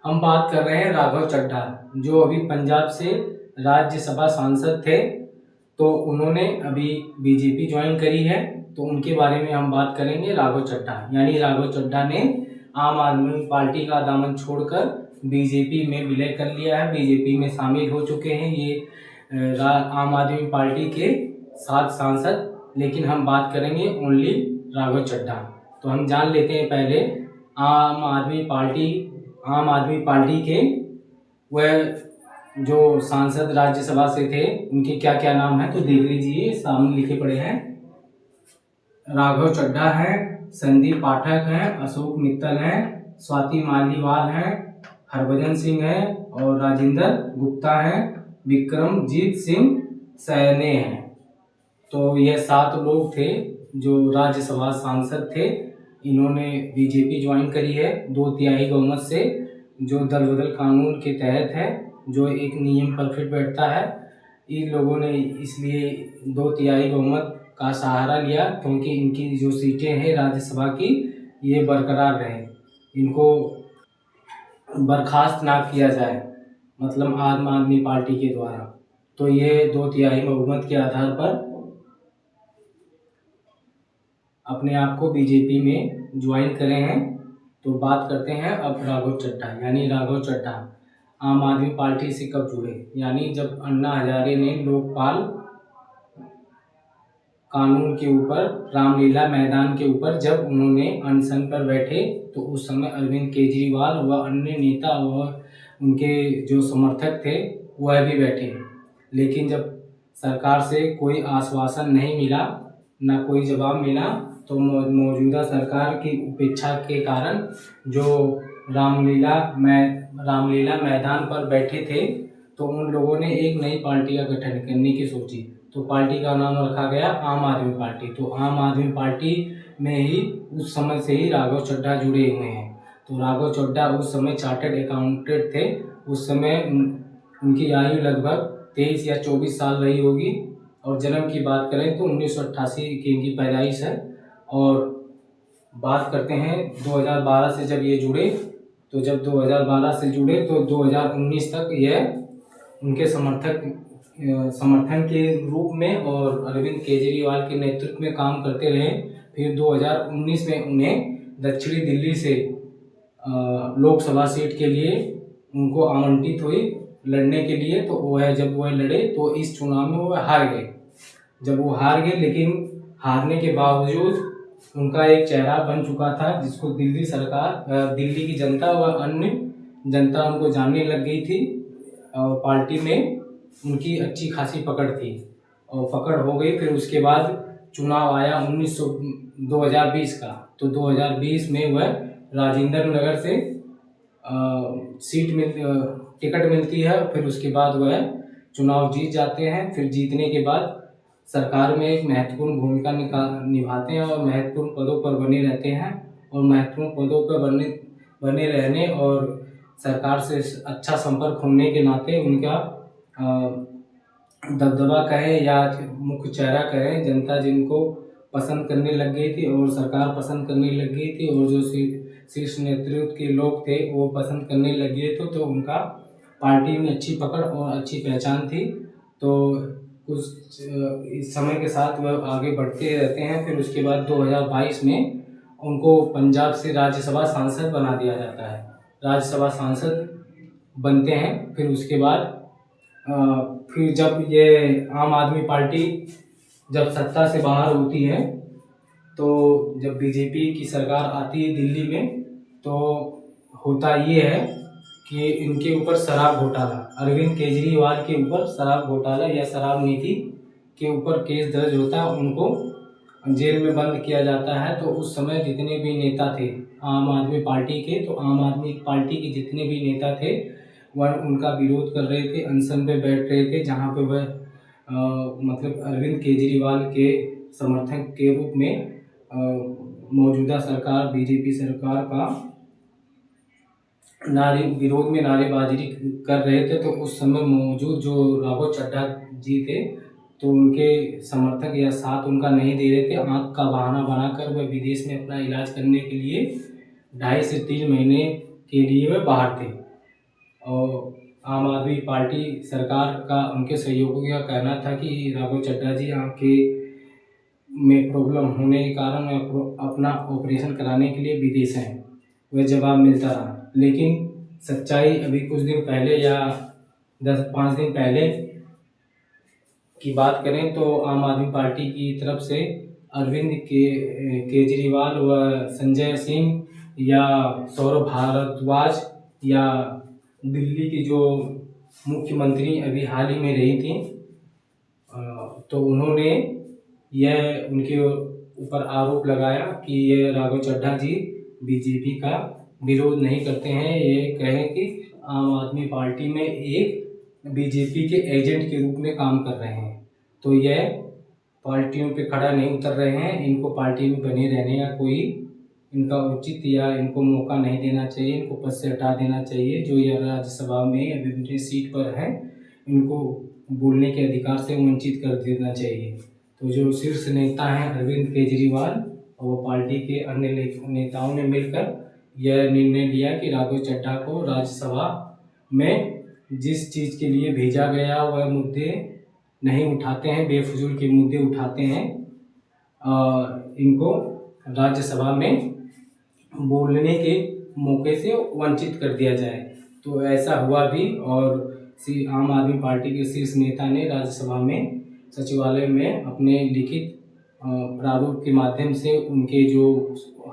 हम बात कर रहे हैं राघव चड्ढा, जो अभी पंजाब से राज्यसभा सांसद थे। तो उन्होंने अभी बीजेपी ज्वाइन करी है, तो उनके बारे में हम बात करेंगे। राघव चड्ढा यानी राघव चड्ढा ने आम आदमी पार्टी का दामन छोड़कर बीजेपी में विलय कर लिया है, बीजेपी में शामिल हो चुके हैं ये आम आदमी पार्टी के 7 सांसद। लेकिन हम बात करेंगे ओनली राघव चड्ढा। तो हम जान लेते हैं पहले आम आदमी पार्टी के वह जो सांसद राज्यसभा से थे उनके क्या क्या नाम है, तो देख लीजिए, सामने लिखे पड़े हैं। राघव चड्ढा हैं, संदीप पाठक हैं, अशोक मित्तल हैं, स्वाति मालीवाल हैं, हरभजन सिंह हैं और राजेंद्र गुप्ता हैं, विक्रमजीत सिंह सैनी हैं। तो ये 7 लोग थे जो राज्यसभा सांसद थे। इन्होंने बीजेपी ज्वाइन करी है 2/3 बहुमत से, जो दल बदल कानून के तहत है, जो एक नियम पर फिट बैठता है। इन लोगों ने इसलिए 2/3 बहुमत का सहारा लिया क्योंकि इनकी जो सीटें हैं राज्यसभा की, ये बरकरार रहे, इनको बर्खास्त ना किया जाए, मतलब आम आदमी पार्टी के द्वारा। तो ये 2/3 बहुमत के आधार पर अपने आप को बीजेपी में ज्वाइन करे हैं। तो बात करते हैं अब राघव चड्ढा यानी राघव चड्ढा आम आदमी पार्टी से कब जुड़े, यानी जब अन्ना हजारे ने लोकपाल कानून के ऊपर, रामलीला मैदान के ऊपर जब उन्होंने अनशन पर बैठे, तो उस समय अरविंद केजरीवाल व अन्य नेता व उनके जो समर्थक थे वह भी बैठे। लेकिन जब सरकार से कोई आश्वासन नहीं मिला, न कोई जवाब मिला, तो मौजूदा सरकार की उपेक्षा के कारण जो रामलीला मैदान पर बैठे थे, तो उन लोगों ने एक नई पार्टी का गठन करने की सोची। तो पार्टी का नाम रखा गया आम आदमी पार्टी। तो आम आदमी पार्टी में ही उस समय से ही राघव चड्ढा जुड़े हुए हैं। तो राघव चड्ढा उस समय चार्टर्ड अकाउंटेंट थे। उस समय उनकी आयु लगभग 23 या 24 साल रही होगी। और जन्म की बात करें तो 1988 की इनकी पैदाइश है। और बात करते हैं 2012 से जब ये जुड़े, तो जब 2012 से जुड़े तो 2019 तक यह उनके समर्थन के रूप में और अरविंद केजरीवाल के नेतृत्व में काम करते रहे। फिर 2019 में उन्हें दक्षिणी दिल्ली से लोकसभा सीट के लिए उनको आवंटित हुई लड़ने के लिए। तो जब वह लड़े तो इस चुनाव में वह हार गए। जब वो हार गए, लेकिन हारने के बावजूद उनका एक चेहरा बन चुका था, जिसको दिल्ली की जनता व अन्य जनता उनको जानने लग गई थी। और पार्टी में उनकी अच्छी खासी पकड़ थी और पकड़ हो गई। फिर उसके बाद चुनाव आया 2020 का। तो 2020 में वह राजेंद्र नगर से टिकट मिलती है। फिर उसके बाद वह चुनाव जीत जाते हैं। फिर जीतने के बाद सरकार में एक महत्वपूर्ण भूमिका निभाते हैं और महत्वपूर्ण पदों पर बने रहते हैं। और महत्वपूर्ण पदों पर बने रहने और सरकार से अच्छा संपर्क होने के नाते उनका दबदबा कहें या मुख्य चेहरा कहें, जनता जिनको पसंद करने लग गई थी और सरकार पसंद करने लग गई थी और जो शीर्ष नेतृत्व के लोग थे वो पसंद करने लग गए थे। तो उनका पार्टी में अच्छी पकड़ और अच्छी पहचान थी। तो कुछ इस समय के साथ वह आगे बढ़ते रहते हैं। फिर उसके बाद 2022 में उनको पंजाब से राज्यसभा सांसद बना दिया जाता है। राज्यसभा सांसद बनते हैं। फिर उसके बाद फिर जब ये आम आदमी पार्टी जब सत्ता से बाहर होती है, तो जब बीजेपी की सरकार आती है दिल्ली में, तो होता ये है कि इनके ऊपर शराब घोटाला, अरविंद केजरीवाल के ऊपर शराब घोटाला या शराब नीति के ऊपर केस दर्ज होता है, उनको जेल में बंद किया जाता है। तो उस समय जितने भी नेता थे आम आदमी पार्टी के, तो आम आदमी पार्टी के जितने भी नेता थे वह उनका विरोध कर रहे थे, अनशन पे बैठ रहे थे, जहाँ पे वह मतलब अरविंद केजरीवाल के समर्थक के रूप में मौजूदा सरकार बीजेपी सरकार का विरोध में नारेबाजी कर रहे थे। तो उस समय मौजूद जो राघव चड्ढा जी थे, तो उनके समर्थक या साथ उनका नहीं दे रहे थे। आंख का बहाना बनाकर वह विदेश में अपना इलाज करने के लिए 2.5 से 3 महीने के लिए वह बाहर थे। और आम आदमी पार्टी सरकार का उनके सहयोगियों का कहना था कि राघव चड्ढा जी आँखें में प्रॉब्लम होने के कारण अपना ऑपरेशन कराने के लिए विदेश हैं। वह जवाब मिलता रहा, लेकिन सच्चाई अभी कुछ दिन पहले या 10-5 दिन पहले की बात करें तो आम आदमी पार्टी की तरफ से अरविंद केजरीवाल व संजय सिंह या सौरभ भारद्वाज या दिल्ली की जो मुख्यमंत्री अभी हाल ही में रही थी, तो उन्होंने यह उनके ऊपर आरोप लगाया कि ये राघव चड्ढा जी बीजेपी का विरोध नहीं करते हैं। ये कहें कि आम आदमी पार्टी में एक बीजेपी के एजेंट के रूप में काम कर रहे हैं। तो यह पार्टियों पे खड़ा नहीं उतर रहे हैं। इनको पार्टी में बने रहने का कोई इनका उचित या इनको मौका नहीं देना चाहिए। इनको पद से हटा देना चाहिए। जो यह राज्यसभा में अभी अपनी सीट पर है, इनको बोलने के अधिकार से वंचित कर देना चाहिए। तो जो शीर्ष नेता हैं अरविंद केजरीवाल और वो पार्टी के अन्य नेताओं ने मिलकर यह निर्णय लिया कि राघव चड्ढा को राज्यसभा में जिस चीज़ के लिए भेजा गया वह मुद्दे नहीं उठाते हैं, बेफजूल के मुद्दे उठाते हैं, इनको राज्यसभा में बोलने के मौके से वंचित कर दिया जाए। तो ऐसा हुआ भी और आम आदमी पार्टी के शीर्ष नेता ने राज्यसभा में सचिवालय में अपने लिखित प्रारूप के माध्यम से उनके जो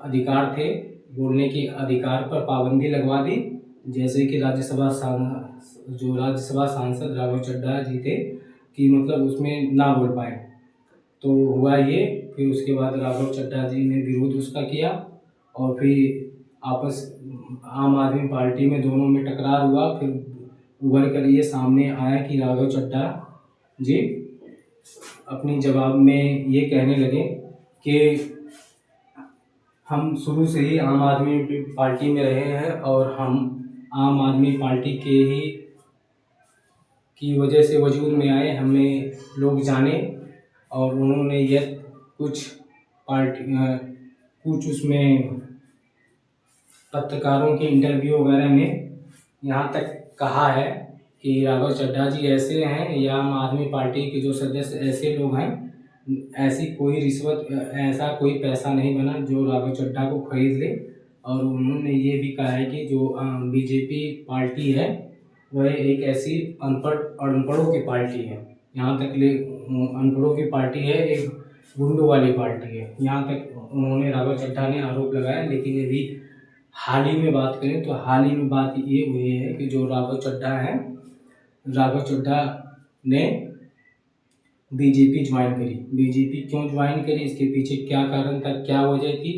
अधिकार थे, बोलने के अधिकार पर पाबंदी लगवा दी। जैसे कि राज्यसभा सांसद राघव चड्ढा जी थे कि मतलब उसमें ना बोल पाए। तो हुआ ये, फिर उसके बाद राघव चड्ढा जी ने विरोध उसका किया और फिर आम आदमी पार्टी में दोनों में टकरार हुआ। फिर उभर कर ये सामने आया कि राघव चड्ढा जी अपनी जवाब में ये कहने लगे कि हम शुरू से ही आम आदमी पार्टी में रहे हैं और हम आम आदमी पार्टी के ही की वजह से वजूद में आए, हमें लोग जाने। और उन्होंने यह कुछ उसमें पत्रकारों के इंटरव्यू वगैरह में यहाँ तक कहा है कि राघव चड्ढा जी ऐसे हैं या आम आदमी पार्टी के जो सदस्य ऐसे लोग हैं, ऐसी कोई रिश्वत, ऐसा कोई पैसा नहीं बना जो राघव चड्ढा को खरीद ले। और उन्होंने ये भी कहा है कि जो बीजेपी पार्टी है वह एक ऐसी अनपढ़ों की पार्टी है। यहाँ तक अनपढ़ों की पार्टी है, एक गुंडों वाली पार्टी है। यहाँ तक उन्होंने राघव चड्ढा ने आरोप लगाया। लेकिन यदि हाल ही में बात करें तो हाल ही में बात ये हुई है कि जो राघव चड्ढा है, राघव चड्ढा ने बीजेपी ज्वाइन करी। बीजेपी क्यों ज्वाइन करी, इसके पीछे क्या कारण था, क्या वजह थी,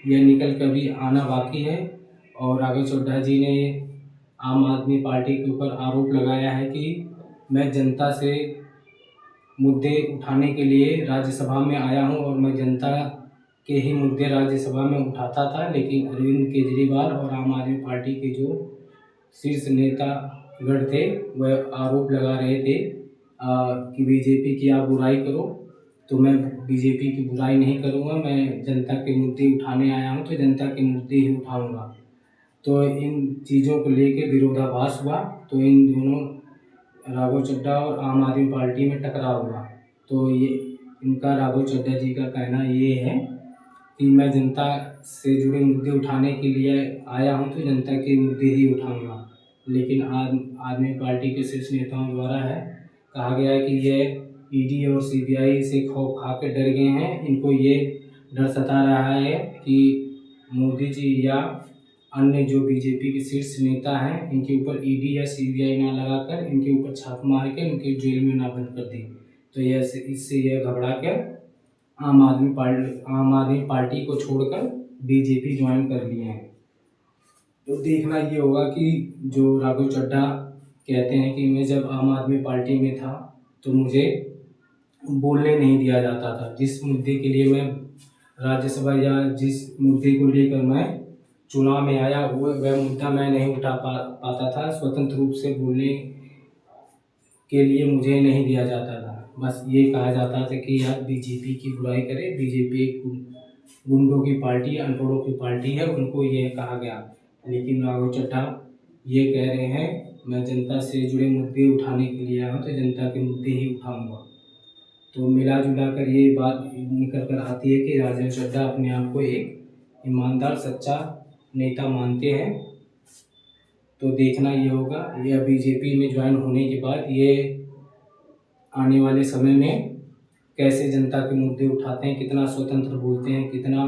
यह निकल कर भी आना बाकी है। और राघव चड्ढा जी ने आम आदमी पार्टी के ऊपर आरोप लगाया है कि मैं जनता से मुद्दे उठाने के लिए राज्यसभा में आया हूं और मैं जनता के ही मुद्दे राज्यसभा में उठाता था। लेकिन अरविंद केजरीवाल और आम आदमी पार्टी के जो शीर्ष नेता गण थे वह आरोप लगा रहे थे कि बीजेपी की आप बुराई करो, तो मैं बीजेपी की बुराई नहीं करूंगा, मैं जनता के मुद्दे उठाने आया हूं तो जनता के मुद्दे ही उठाऊंगा। तो इन चीज़ों को लेकर विरोधाभास हुआ। तो इन दोनों राघव चड्ढा और आम आदमी पार्टी में टकराव हुआ। तो ये इनका राघव चड्ढा जी का कहना ये है कि मैं जनता से जुड़े मुद्दे उठाने के लिए आया हूं तो जनता के मुद्दे ही उठाऊंगा। लेकिन आदमी पार्टी के शीर्ष नेताओं द्वारा कहा गया है कि ये ईडी और सीबीआई से खौफ खा के डर गए हैं। इनको ये डर सता रहा है कि मोदी जी या अन्य जो बीजेपी के शीर्ष नेता हैं इनके ऊपर ईडी या सीबीआई ना लगाकर इनके ऊपर छाप मार के इनके जेल में ना बंद कर दें। तो इससे यह घबरा कर आम आदमी पार्टी को छोड़कर बीजेपी ज्वाइन कर लिए हैं। तो देखना ये होगा कि जो राघव चड्ढा कहते हैं कि मैं जब आम आदमी पार्टी में था तो मुझे बोलने नहीं दिया जाता था। जिस मुद्दे के लिए मैं राज्यसभा या जिस मुद्दे को लेकर मैं चुनाव में आया वह मुद्दा मैं नहीं उठा पाता था। स्वतंत्र रूप से बोलने के लिए मुझे नहीं दिया जाता था। बस ये कहा जाता था कि यार बीजेपी की बुराई करे, बीजेपी एक गुंडों की पार्टी, अनपढ़ों की पार्टी है, उनको ये कहा गया। लेकिन राघव चड्ढा ये कह रहे हैं मैं जनता से जुड़े मुद्दे उठाने के लिए आया हूँ, तो जनता के मुद्दे ही उठाऊंगा। तो मिला जुला कर ये बात निकल कर आती है कि राजीव चड्ढा अपने आप को एक ईमानदार सच्चा नेता मानते हैं। तो देखना ये होगा, यह बीजेपी में ज्वाइन होने के बाद ये आने वाले समय में कैसे जनता के मुद्दे उठाते हैं, कितना स्वतंत्र बोलते हैं, कितना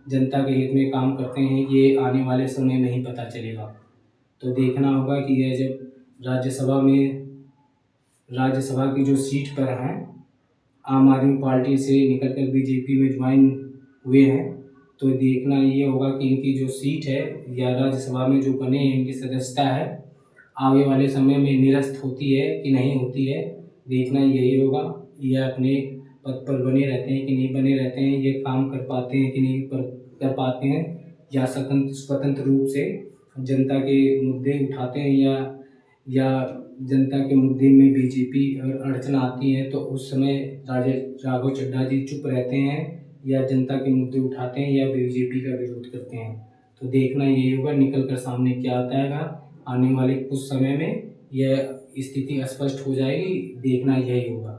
जनता के हित में काम करते हैं, ये आने वाले समय में ही पता चलेगा। तो देखना होगा कि यह जब राज्यसभा की जो सीट पर हैं, आम आदमी पार्टी से निकलकर बीजेपी में ज्वाइन हुए हैं, तो देखना ये होगा कि इनकी जो सीट है या राज्यसभा में जो बने हैं, इनकी सदस्यता है, आगे वाले समय में निरस्त होती है कि नहीं होती है, देखना यही होगा। यह अपने पद पर बने रहते हैं कि नहीं बने रहते हैं, ये काम कर पाते हैं कि नहीं कर पाते हैं, या स्वतंत्र रूप से जनता के मुद्दे उठाते हैं, या जनता के मुद्दे में बीजेपी अगर अड़चन आती है तो उस समय राघव चड्ढा जी चुप रहते हैं, या जनता के मुद्दे उठाते हैं, या बीजेपी का विरोध करते हैं। तो देखना यही होगा, निकल कर सामने क्या आता है। आने वाले कुछ समय में यह स्थिति स्पष्ट हो जाएगी, देखना यही होगा।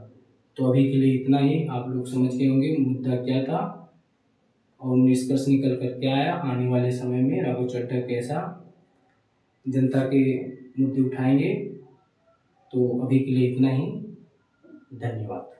तो अभी के लिए इतना ही। आप लोग समझ गए होंगे मुद्दा क्या था और निष्कर्ष निकल कर क्या आया। आने वाले समय में राघव चड्ढा कैसा जनता के मुद्दे उठाएंगे। तो अभी के लिए इतना ही। धन्यवाद।